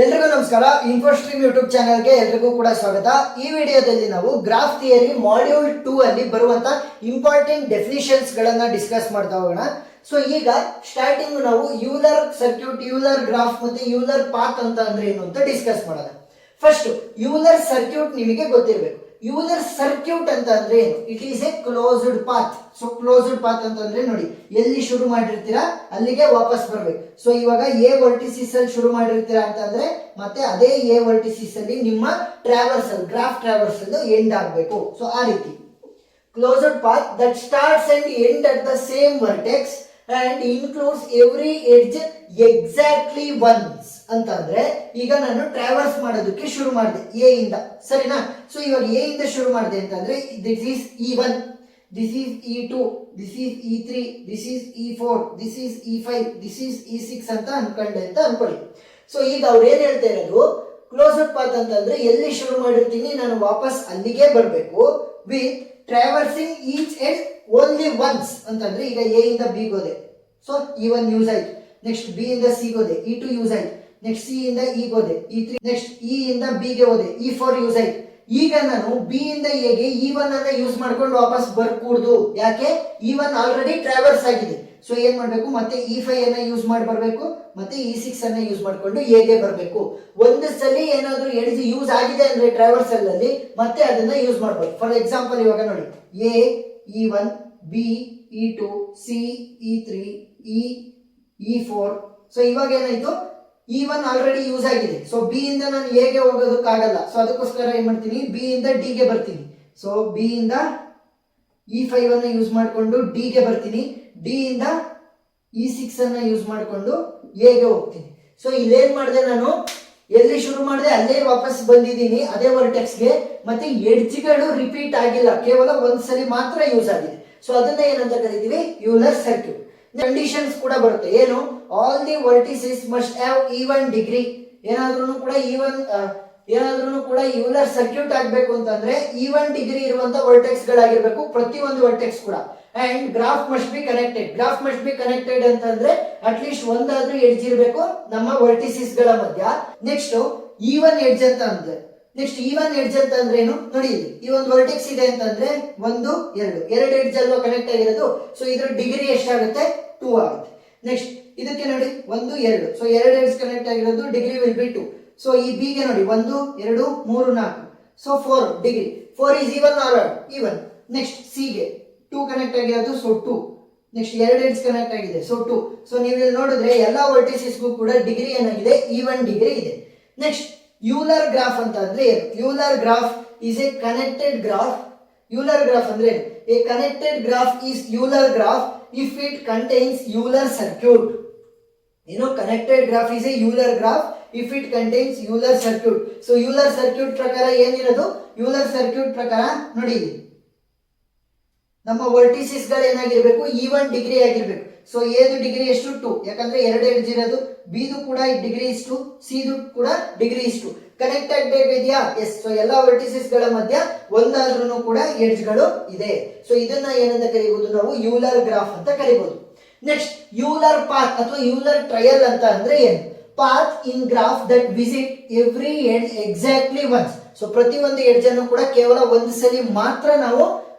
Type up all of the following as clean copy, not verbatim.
ಎಲ್ರಿಗೂ ನಮಸ್ಕಾರ. ಇನ್ಫೋಸ್ಟ್ರೀಮ್ ಯೂಟ್ಯೂಬ್ ಚಾನಲ್ಗೆ ಎಲ್ರಿಗೂ ಕೂಡ ಸ್ವಾಗತ. ಈ ವಿಡಿಯೋದಲ್ಲಿ ನಾವು ಗ್ರಾಫ್ ಥಿಯರಿ ಮಾಡ್ಯೂಲ್ 2 ಅಲ್ಲಿ ಬರುವಂತ ಇಂಪಾರ್ಟೆಂಟ್ ಡೆಫಿನಿಷನ್ಸ್ ಗಳನ್ನ ಡಿಸ್ಕಸ್ ಮಾಡ್ತಾ ಹೋಗೋಣ. ಸೊ ಈಗ ಸ್ಟಾರ್ಟಿಂಗ್ ನಾವು ಯೂಲರ್ ಸರ್ಕ್ಯೂಟ್, ಯೂಲರ್ ಗ್ರಾಫ್ ಮತ್ತೆ ಯೂಲರ್ ಪಾತ್ ಅಂತ ಅಂದ್ರೆ ಏನು ಅಂತ ಡಿಸ್ಕಸ್ ಮಾಡೋಣ. ಫಸ್ಟ್ ಯೂಲರ್ ಸರ್ಕ್ಯೂಟ್ ನಿಮಗೆ ಗೊತ್ತಿರಬೇಕು. ಯೂಲರ್ ಸರ್ಕ್ಯೂಟ್ ಅಂತ ಅಂದ್ರೆ ಏನು? It is A closed path. So closed path ಅಂತಂದ್ರೆ ನೋಡಿ, ಎಲ್ಲಿ ಶುರು ಮಾಡಿರ್ತೀರಾ ಅಲ್ಲಿಗೆ ವಾಪಸ್ ಬರ್ಬೇಕು. ಸೊ ಇವಾಗ ಎ ವರ್ಟಿಸಿಸ್ ಅಲ್ಲಿ ಶುರು ಮಾಡಿರ್ತೀರಾ ಅಂತಂದ್ರೆ ಮತ್ತೆ ಅದೇ ಎ ವರ್ಟಿಸಿಸ್ ಅಲ್ಲಿ ನಿಮ್ಮ ಟ್ರಾವರ್ಸಲ್, ಗ್ರಾಫ್ ಟ್ರಾವರ್ಸಲ್ ಎಂಡ್ ಆಗಬೇಕು. ಸೊ ಆ ರೀತಿ closed path that starts and end at the same vertex and includes every edge exactly once ಅಂತ ಅಂದ್ರೆ ಈಗ ನಾನು ಟ್ರಾವರ್ಸ್ ಮಾಡೋದಕ್ಕೆ ಶುರು ಮಾಡಿದೆ ಎ ಇಂದ, ಸರಿನಾ? ಸೊ ಇವಾಗ ಎ ಇಂದ ಶುರು ಮಾಡಿದೆ ಅಂತಂದ್ರೆ this is E1, this is E2, this is E3, this is E4, this is E5, this is E6 ಅಂತ ಅನ್ಕೊಂಡೆ ಅಂತ ಅನ್ಕೊಳ್ಳಿ. ಸೊ ಈಗ ಅವ್ರು ಏನ್ ಹೇಳ್ತಾ ಇರೋದು, ಕ್ಲೋಸ್ಡ್ ಪಾತ್ ಅಂತಂದ್ರೆ ಎಲ್ಲಿ ಶುರು ಮಾಡಿರ್ತೀನಿ ನಾನು ವಾಪಸ್ ಅಲ್ಲಿಗೆ ಬರಬೇಕು with traversing each end only once ಅಂತಂದ್ರೆ ಈಗ ಎ ಇಂದ ಬಿ ಹೋದೆ, ಸೊ E1 ಯೂಸ್ ಆಯ್ತು. ನೆಕ್ಸ್ಟ್ ಬಿ ಇಂದ ಸಿ ಹೋದೆ, E2 ಯೂಸ್ ಆಯ್ತು. ನೆಕ್ಸ್ಟ್ ಸಿ ಇಂದ ಇ ಹೋದೆ, E3. ನೆಕ್ಸ್ಟ್ ಇ ಇಂದ ಬಿ ಗೆ ಹೋದೆ, E4 ಯೂಸ್ ಆಯ್ತು. ಈಗ ನಾನು ಬಿ ಇಂದ ಎಗೆ E1 ಅನ್ನ ಯೂಸ್ ಮಾಡ್ಕೊಂಡು ವಾಪಸ್ ಬರ್ಕೂಡ್ದು. ಯಾಕೆ? E1 ಆಲ್ರೆಡಿ ಟ್ರಾವರ್ಸ್ ಆಗಿದೆ. ಸೊ ಏನ್ ಮಾಡ್ಬೇಕು, ಮತ್ತೆ E5 ಅನ್ನ ಯೂಸ್ ಮಾಡಿ ಬರ್ಬೇಕು, ಮತ್ತೆ E6 ಅನ್ನ ಯೂಸ್ ಮಾಡ್ಕೊಂಡು ಎಗೆ ಬರಬೇಕು. ಒಂದು ಸಲ ಏನಾದ್ರೂ ಎಡ್ಜ್ ಯೂಸ್ ಆಗಿದೆ ಅಂದ್ರೆ ಟ್ರಾವರ್ಸಲ್ ಅಲ್ಲಿ ಮತ್ತೆ ಅದನ್ನ ಯೂಸ್ ಮಾಡ್ಬೇಕು. ಫಾರ್ ಎಕ್ಸಾಂಪಲ್ ಇವಾಗ ನೋಡಿ, A E1, B E2, C E3, E4. So ಇವಾಗ ಏನಾಯ್ತು, E1 ಆಲ್ರೆಡಿ ಯೂಸ್ ಆಗಿದೆ. ಸೊ ಬಿ ಇಂದ ನಾನು ಎಗೆ ಹೋಗೋದಕ್ಕಾಗಲ್ಲ. ಸೊ ಅದಕ್ಕೋಸ್ಕರ ಏನ್ ಮಾಡ್ತೀನಿ, ಬಿ ಇಂದ ಡಿ ಗೆ ಬರ್ತೀನಿ. ಸೊ ಬಿ ಇಂದ E5 ಅನ್ನ ಯೂಸ್ ಮಾಡ್ಕೊಂಡು ಡಿ ಗೆ ಬರ್ತೀನಿ, ಡಿ ಇಂದ E6 ಅನ್ನ ಯೂಸ್ ಮಾಡ್ಕೊಂಡು ಎಗೆ ಹೋಗ್ತೀನಿ. ಸೊ ಇಲ್ಲೇನ್ ಮಾಡಿದೆ, ನಾನು ಎಲ್ಲಿ ಶುರು ಮಾಡಿದೆ ಅಲ್ಲೇ ವಾಪಸ್ ಬಂದಿದ್ದೀನಿ ಅದೇ ವರ್ಟೆಕ್ಸ್ಗೆ. ಮತ್ತೆ ಎಡ್ಜ್ಗಳು ರಿಪೀಟ್ ಆಗಿಲ್ಲ, ಕೇವಲ ಒಂದ್ಸಲಿ ಮಾತ್ರ ಯೂಸ್ ಆಗಿದೆ. ಸೊ ಅದನ್ನ ಏನಂತ ಕರಿತೀವಿ, ಯೂಲರ್ ಸರ್ಕ್ಯೂಟ್. ಕಂಡೀಷನ್ಸ್ ಕೂಡ ಬರುತ್ತೆ. ಏನು? All the vertices must have even degree. ಏನಾದ್ರೂ ಕೂಡ ಯೂಲರ್ ಸರ್ಕ್ಯೂಟ್ ಆಗ್ಬೇಕು ಅಂತಂದ್ರೆ ಈವನ್ ಡಿಗ್ರಿ ಇರುವಂತ ವರ್ಟೆಕ್ಸ್ ಗಳಾಗಿರ್ಬೇಕು ಪ್ರತಿಯೊಂದು ವರ್ಟೆಕ್ಸ್ ಕೂಡ. And graph must be connected. Graph must be connected ಅಂತಂದ್ರೆ ಅಟ್ಲೀಸ್ಟ್ ಒಂದಾದ್ರೂ ಎಡ್ಜ್ ಇರಬೇಕು ನಮ್ಮ ವರ್ಟಿಸಿಸ್ ಗಳ ಮಧ್ಯ. ನೆಕ್ಸ್ಟ್ ಈವನ್ ಎಡ್ಜ್ ಅಂತ ಅಂದ್ರೆ, ನೆಕ್ಸ್ಟ್ ಈವನ್ ಎಡ್ಜ್ ಅಂತ ಅಂದ್ರೆ ಏನು ನೋಡಿ, ಇಲ್ಲಿ ಈ ಒಂದು ವರ್ಟೆಕ್ಸ್ ಇದೆ ಅಂತಂದ್ರೆ 1, 2 ಎಡ್ಜ್ ಅಲ್ವಾ ಕನೆಕ್ಟ್ ಆಗಿರೋದು. ಸೊ ಇದ್ರ ಡಿಗ್ರಿ ಎಷ್ಟಾಗುತ್ತೆ, 2 ಆಗುತ್ತೆ. ನೆಕ್ಸ್ಟ್ ಇದಕ್ಕೆ ನೋಡಿ 1, 2. ಸೊ 2 ಎಡ್ಜ್ ಕನೆಕ್ಟ್ ಆಗಿರೋದು, ಡಿಗ್ರಿ ವಿಲ್ ಬಿ 2. ಸೊ ಈ ಬಿ ಗೆ ನೋಡಿ 1, 2, 3, 4. So 4 degree, 4 is even or odd? Even. Next C ಗೆ 2 ಕನೆಕ್ಟ್ ಆಗಿರೋದು, ಸೊ 2. ನೆಕ್ಸ್ಟ್ 2 ಎಡ್ಜ್ ಕನೆಕ್ಟ್ ಆಗಿದೆ, ಸೊ 2. ಸೊ ನೀವು ಇಲ್ಲಿ ನೋಡಿದ್ರೆ ಎಲ್ಲಾ ವರ್ಟಿಸಸ್ಗೂ ಕೂಡ ಡಿಗ್ರಿ ಏನಾಗಿದೆ, ಈವನ್ ಡಿಗ್ರಿ ಇದೆ. ನೆಕ್ಸ್ಟ್ ಯೂಲರ್ ಗ್ರಾಫ್ ಅಂತ ಅಂದ್ರೆ ಏನು? Euler graph is A connected graph. Euler graph ಅಂದ್ರೆ a connected graph is Euler graph if it contains Euler circuit. ಏನು? Connected graph is a Euler graph if it contains Euler circuit. So Euler circuit ಪ್ರಕಾರ ಏನಿರೋದು, Euler circuit ಪ್ರಕಾರ ನೋಡಿ, ನಮ್ಮ vertices ಗಳು ಏನಾಗಿರ್ಬೇಕು, even degree ಆಗಿರ್ಬೇಕು. ಸೊ ಎದು ಡಿಗ್ರಿ ಎಷ್ಟು, 2, ಯಾಕಂದ್ರೆ 2 ಎಡ್ಜ್ ಇರೋದು. ಬಿದು ಕೂಡ ಡಿಗ್ರಿ ಇಷ್ಟು, ಸಿದು ಕೂಡ ಡಿಗ್ರಿ ಇಷ್ಟು. ಕನೆಕ್ಟ್ ಆಗಬೇಕಿದೆಯಾ? ಎಸ್. ಸೊ ಎಲ್ಲಾ ವರ್ಟಿಸಿಸ್ ಗಳ ಮಧ್ಯ ಒಂದಾದ್ರೂ ಕೂಡ ಎಡ್ಜ್ ಗಳು ಇದೆ. ಸೊ ಇದನ್ನ ಏನಂತ ಕರಿಬಹುದು ನಾವು, ಯೂಲರ್ ಗ್ರಾಫ್ ಅಂತ ಕರಿಬಹುದು. ನೆಕ್ಸ್ಟ್ ಯೂಲರ್ ಪಾತ್ ಅಥವಾ ಯೂಲರ್ ಟ್ರಯಲ್ ಅಂತ ಅಂದ್ರೆ ಏನು? Path in graph that visit every edge exactly once. So ಪ್ರತಿಯೊಂದು ಎಡ್ಜ್ ಅನ್ನು ಕೂಡ ಕೇವಲ ಒಂದು ಸಲ ಮಾತ್ರ ನಾವು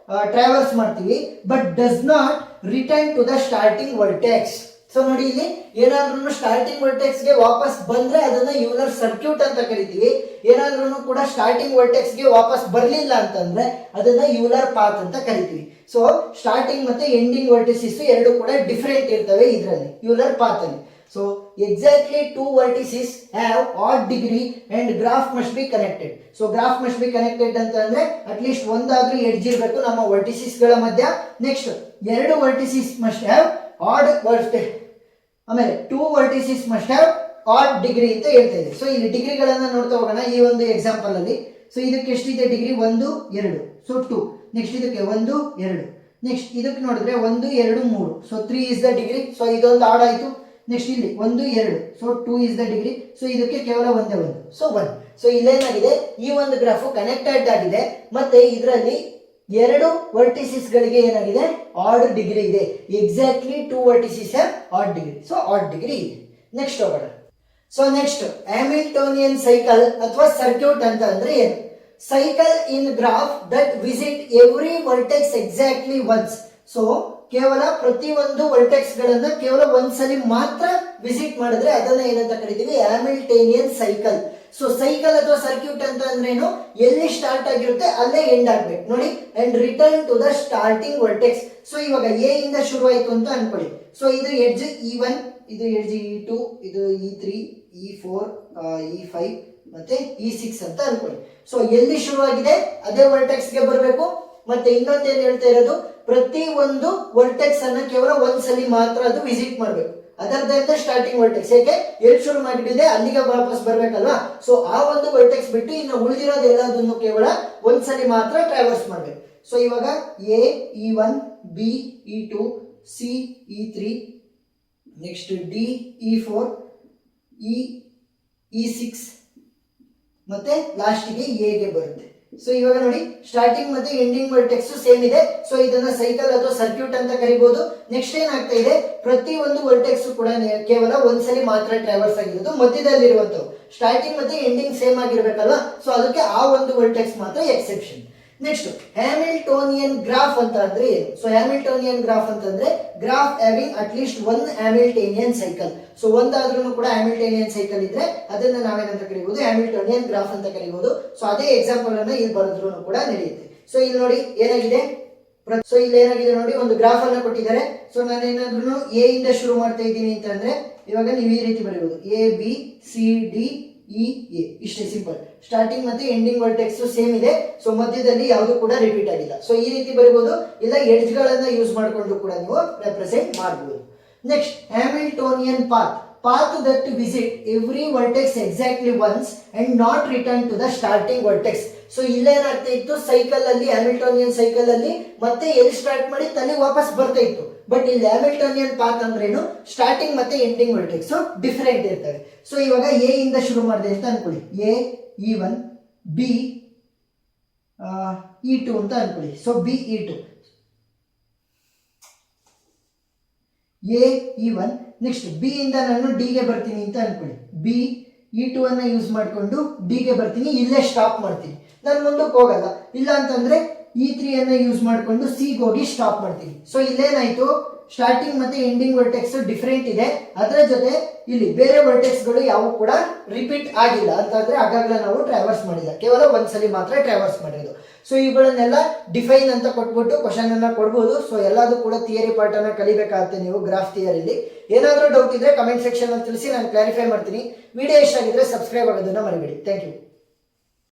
ಟ್ರಾವರ್ಸ್ ಮಾಡ್ತೀವಿ, but does not return to the starting vertex. So ನೋಡಿ, ಇಲ್ಲಿ ಏನಾದ್ರೂ ಸ್ಟಾರ್ಟಿಂಗ್ ವರ್ಟೆಕ್ಸ್ ಗೆ ವಾಪಸ್ ಬಂದ್ರೆ ಅದನ್ನ ಯೂಲರ್ ಸರ್ಕ್ಯೂಟ್ ಅಂತ ಕರಿತೀವಿ. ಏನಾದ್ರೂ ಕೂಡ ಸ್ಟಾರ್ಟಿಂಗ್ ವರ್ಟೆಕ್ಸ್ ಗೆ ವಾಪಸ್ ಬರ್ಲಿಲ್ಲ ಅಂತಂದ್ರೆ ಅದನ್ನ ಯೂಲರ್ ಪಾತ್ ಅಂತ ಕರಿತೀವಿ. ಸೊ ಸ್ಟಾರ್ಟಿಂಗ್ ಮತ್ತೆ ಎಂಡಿಂಗ್ ವರ್ಟಿಸಿಸ್ ಎರಡು ಕೂಡ ಡಿಫರೆಂಟ್ ಇರ್ತವೆ ಇದರಲ್ಲಿ, ಯೂಲರ್ ಪಾತ್ ಅಲ್ಲಿ. So exactly 2 vertices have odd degree and graph must be connected. So graph must be connected ಅಂತಂದ್ರೆ at least ಒಂದಾದ್ರೂ ಎಡ್ಜ್ ಇರಬೇಕು ನಮ್ಮ ವರ್ಟಿಸಿಸ್ ಗಳ ಮಧ್ಯ. Next 2 vertices must have odd vertex. ಆಮೇಲೆ 2 vertices must have odd degree ಅಂತ ಹೇಳ್ತಾ ಇದೆ. So ಇಲ್ಲಿ ಡಿಗ್ರಿಗಳನ್ನ ನೋಡ್ತಾ ಹೋಗೋಣ ಈ ಒಂದು ಎಕ್ಸಾಂಪಲ್ ಅಲ್ಲಿ. ಸೊ ಇದಕ್ಕೆ ಎಷ್ಟಿದೆ ಡಿಗ್ರಿ, 1, 2. ಸೊ 2. ನೆಕ್ಸ್ಟ್ ಇದಕ್ಕೆ 1, 2. ನೆಕ್ಸ್ಟ್ ಇದಕ್ಕೆ ನೋಡಿದ್ರೆ 1, 2, 3. So 3 is the degree. So ಇದೊಂದು ಆಡ್ ಆಯ್ತು. ನೆಕ್ಸ್ಟ್ ಇಲ್ಲಿ 1, 2. So 2 is the degree. So ಇದಕ್ಕೆ ಕೇವಲ ಒಂದೇ 1. ಸೊ 1. ಸೊ ಇಲ್ಲೇನಾಗಿದೆ, ಈ ಒಂದು ಗ್ರಾಫ್ ಕನೆಕ್ಟೆಡ್ ಆಗಿದೆ ಮತ್ತೆ ಇದರಲ್ಲಿ 2 ವರ್ಟಿಸಿಸ್ ಗಳಿಗೆ ಏನಾಗಿದೆ, ಆಡ್ ಡಿಗ್ರಿ ಇದೆ. Exactly 2 vertices odd degree. So odd degree ಇದೆ. ನೆಕ್ಸ್ಟ್ ಹೋಗೋಣ. ಸೊ ನೆಕ್ಸ್ಟ್ ಹ್ಯಾಮಿಲ್ಟೋನಿಯನ್ ಸೈಕಲ್ ಅಥವಾ ಸರ್ಕ್ಯೂಟ್ ಅಂತ ಅಂದ್ರೆ ಏನು? Cycle in graph that visit every vertex exactly once. So ಕೇವಲ ಪ್ರತಿಯೊಂದು ವರ್ಟೆಕ್ಸ್ ಗಳನ್ನ ಕೇವಲ ಒಂದ್ಸಲಿ ಮಾತ್ರ ವಿಸಿಟ್ ಮಾಡಿದ್ರೆ ಅದನ್ನ ಏನಂತ ಕರಿತೀವಿ? Hamiltonian cycle. ಸೊ ಸೈಕಲ್ ಅಥವಾ ಸರ್ಕ್ಯೂಟ್ ಅಂತ ಅಂದ್ರೇನು? ಎಲ್ಲಿ ಸ್ಟಾರ್ಟ್ ಆಗಿರುತ್ತೆ ಅಲ್ಲೇ ಎಂಡ್ ಆಗ್ಬೇಕು ನೋಡಿ. And return to the starting vertex. So ಇವಾಗ ಎ ಇಂದ ಶುರು ಆಯ್ತು ಅಂತ ಅನ್ಕೊಳ್ಳಿ. ಸೊ ಇದು ಎಡ್ಜ್ E1, ಇದು ಎಡ್ಜ್ E2, ಇದು E3, E4, E5 ಮತ್ತೆ E6 ಅಂತ ಅನ್ಕೊಳ್ಳಿ. ಸೊ ಎಲ್ಲಿ ಶುರುವಾಗಿದೆ ಅದೇ ವರ್ಟೆಕ್ಸ್ ಗೆ ಬರಬೇಕು. ಮತ್ತೆ ಇನ್ನೊಂದೇನು ಹೇಳ್ತಾ ಇರೋದು, ಪ್ರತಿ ಒಂದು ವರ್ಟೆಕ್ಸ್ ಅನ್ನ ಕೇವಲ ಒಂದ್ಸಲಿ ಮಾತ್ರ ಅದು ವಿಸಿಟ್ ಮಾಡಬೇಕು. ಅದರದ್ದೇ ಸ್ಟಾರ್ಟಿಂಗ್ ವರ್ಟೆಕ್ಸ್. ಯಾಕೆ? ಎಲ್ಲಿ ಶುರು ಮಾಡಿದೆ ಅಲ್ಲಿಗೆ ವಾಪಸ್ ಬರ್ಬೇಕಲ್ವಾ. ಸೊ ಆ ಒಂದು ವರ್ಟೆಕ್ಸ್ ಬಿಟ್ಟು ಇನ್ನು ಉಳಿದಿರೋದು ಎಲ್ಲದನ್ನು ಕೇವಲ ಒಂದ್ಸಲಿ ಮಾತ್ರ ಟ್ರಾವರ್ಸ್ ಮಾಡ್ಬೇಕು. ಸೊ ಇವಾಗ A E1, B E2, C E3, next D E4, E6 ಮತ್ತೆ ಲಾಸ್ಟಿಗೆ ಎಗೆ ಬರುತ್ತೆ. ಸೊ ಇವಾಗ ನೋಡಿ, ಸ್ಟಾರ್ಟಿಂಗ್ ಮತ್ತೆ ಎಂಡಿಂಗ್ ವರ್ಟೆಕ್ಸ್ ಸೇಮ್ ಇದೆ. ಸೊ ಇದನ್ನ ಸೈಕಲ್ ಅಥವಾ ಸರ್ಕ್ಯೂಟ್ ಅಂತ ಕರಿಬಹುದು. ನೆಕ್ಸ್ಟ್ ಏನಾಗ್ತಾ ಇದೆ, ಪ್ರತಿ ಒಂದು ವರ್ಟೆಕ್ಸ್ ಕೂಡ ಕೇವಲ ಒಂದ್ಸಲಿ ಮಾತ್ರ ಟ್ರಾವರ್ಸ್ ಆಗಿರೋದು. ಮಧ್ಯದಲ್ಲಿರುವಂತವು ಸ್ಟಾರ್ಟಿಂಗ್ ಮತ್ತೆ ಎಂಡಿಂಗ್ ಸೇಮ್ ಆಗಿರ್ಬೇಕಲ್ವಾ. ಸೊ ಅದಕ್ಕೆ ಆ ಒಂದು ವರ್ಟೆಕ್ಸ್ ಮಾತ್ರ ಎಕ್ಸೆಪ್ಷನ್. ನೆಕ್ಸ್ಟ್ ಹ್ಯಾಮಿಲ್ಟೋನಿಯನ್ ಗ್ರಾಫ್ ಅಂತ ಅಂದ್ರೆ ಏನು? ಸೊ ಹ್ಯಾಮಿಲ್ಟೋನಿಯನ್ ಗ್ರಾಫ್ ಅಂತಂದ್ರೆ graph having at least one Hamiltonian cycle. So ಒಂದಾದ್ರೂ ಕೂಡ ಹ್ಯಾಮಿಲ್ಟೋನಿಯನ್ ಸೈಕಲ್ ಇದ್ರೆ ಅದನ್ನ ನಾವೇನಂತ ಕರಿಬಹುದು? ಹ್ಯಾಮಿಲ್ಟೋನಿಯನ್ ಗ್ರಾಫ್ ಅಂತ ಕರಿಬಹುದು. ಸೊ ಅದೇ ಎಕ್ಸಾಂಪಲ್ ಅನ್ನ ಇಲ್ಲಿ ಬರೆದ್ರು ಕೂಡ ನಡೆಯುತ್ತೆ. ಸೊ ಇಲ್ಲಿ ನೋಡಿ ಏನಾಗಿದೆ, ಸೊ ಇಲ್ಲಿ ಏನಾಗಿದೆ ನೋಡಿ, ಒಂದು ಗ್ರಾಫ್ ಅನ್ನ ಕೊಟ್ಟಿದ್ದಾರೆ. ಸೊ ನಾನು ಏನಾದ್ರೂ ಎ ಇಂದ ಶುರು ಮಾಡ್ತಾ ಇದ್ದೀನಿ ಅಂತಂದ್ರೆ ಇವಾಗ ನೀವು ಈ ರೀತಿ ಬರೀಬಹುದು, ABCD E A. ಇಷ್ಟೇ ಸಿಂಪಲ್. ಸ್ಟಾರ್ಟಿಂಗ್ ಮತ್ತೆ ಎಂಡಿಂಗ್ ವರ್ಟೆಕ್ಸ್ ಸೇಮ್ ಇದೆ. ಸೊ ಮಧ್ಯದಲ್ಲಿ ಯಾವುದು ಕೂಡ ರಿಪೀಟ್ ಆಗಿಲ್ಲ. ಸೊ ಈ ರೀತಿ ಬರೀಬಹುದು. ಇಲ್ಲ ಎಡ್ಜ್ ಗಳನ್ನ ಯೂಸ್ ಮಾಡಿಕೊಂಡು ಕೂಡ ನೀವು ರೆಪ್ರೆಸೆಂಟ್ ಮಾಡಬಹುದು. Next Hamiltonian path that visit every vertex exactly once and not return to the starting vertex. So ಇಲ್ಲೇನಾಗ್ತಾ ಇತ್ತು, ಸೈಕಲ್ ಅಲ್ಲಿ ಹ್ಯಾಮಿಲ್ಟೋನಿಯನ್ ಸೈಕಲ್ ಅಲ್ಲಿ ಮತ್ತೆ ಎಲ್ಲಿ ಸ್ಟಾರ್ಟ್ ಮಾಡಿ ತಲೆ ವಾಪಸ್ ಬರ್ತಾ ಇತ್ತು. ಬಟ್ ಇಲ್ಲಿ ಹ್ಯಾಮಿಲ್ಟೋನಿಯನ್ ಪಾತ್ ಅಂದ್ರೇನು, ಸ್ಟಾರ್ಟಿಂಗ್ ಮತ್ತೆ ಎಂಡಿಂಗ್ ವರ್ಟೆಕ್ಸ್ ಡಿಫರೆಂಟ್ ಇರ್ತವೆ. ಸೊ ಇವಾಗ ಎ ಇಂದ ಶುರು ಮಾಡಿದೆ ಅಂತ ಅನ್ಕೊಳ್ಳಿ, ಎ E1, ಬಿ E2 ಅಂತ ಅನ್ಕೊಳ್ಳಿ. So B E2, A E1. Next B ಇಂದ ನಾನು ಡಿ ಗೆ ಬರ್ತೀನಿ ಅಂತ ಅನ್ಕೊಳ್ಳಿ, ಬಿ E2 ಅನ್ನ ಯೂಸ್ ಮಾಡಿಕೊಂಡು ಡಿ ಗೆ ಬರ್ತೀನಿ, ಇಲ್ಲೇ ಸ್ಟಾಪ್ ಮಾಡ್ತೀನಿ, ನಾನು ಮುಂದಕ್ಕೆ ಹೋಗಲ್ಲ. ಇಲ್ಲ ಅಂತಂದ್ರೆ E3 ಅನ್ನ ಯೂಸ್ ಮಾಡಿಕೊಂಡು ಸಿ ಹೋಗಿ ಸ್ಟಾಪ್ ಮಾಡ್ತೀನಿ. ಸೊ ಇಲ್ಲೇನಾಯ್ತು, ಸ್ಟಾರ್ಟಿಂಗ್ ಮತ್ತೆ ಎಂಡಿಂಗ್ ವರ್ಟೆಕ್ಸ್ ಡಿಫರೆಂಟ್ ಇದೆ. ಅದರ ಜೊತೆ ಇಲ್ಲಿ ಬೇರೆ ವರ್ಟೆಕ್ಸ್ ಗಳು ಯಾವ ಕೂಡ ರಿಪೀಟ್ ಆಗಿಲ್ಲ ಅಂತಂದ್ರೆ ಆಗಾಗಲೇ ನಾವು ಟ್ರಾವರ್ಸ್ ಮಾಡಿಲ್ಲ, ಕೇವಲ ಒಂದ್ಸಲಿ ಮಾತ್ರ ಟ್ರಾವರ್ಸ್ ಮಾಡಿರೋದು. ಸೊ ಇವುಗಳನ್ನೆಲ್ಲ ಡಿಫೈನ್ ಅಂತ ಕೊಟ್ಬಿಟ್ಟು ಕ್ವಶನ್ ಅನ್ನ ಕೊಡ್ಬೋದು. ಸೊ ಎಲ್ಲದೂ ಕೂಡ ಥಿಯರಿ ಪಾರ್ಟ್ ಅನ್ನ ಕಲಿಬೇಕಾಗುತ್ತೆ ನೀವು ಗ್ರಾಫ್ ಥಿಯರಿಲಿ. ಏನಾದರೂ ಡೌಟ್ ಇದ್ರೆ ಕಮೆಂಟ್ ಸೆಕ್ಷನ್ ಅಲ್ಲಿ ತಿಳಿಸಿ, ನಾನು ಕ್ಲಾರಿಫೈ ಮಾಡ್ತೀನಿ. ವಿಡಿಯೋ ಇಷ್ಟ ಆಗಿದ್ರೆ ಸಬ್ಸ್ಕ್ರೈಬ್ ಆಗೋದನ್ನ ಮರಿಬೇಡಿ. Thank you.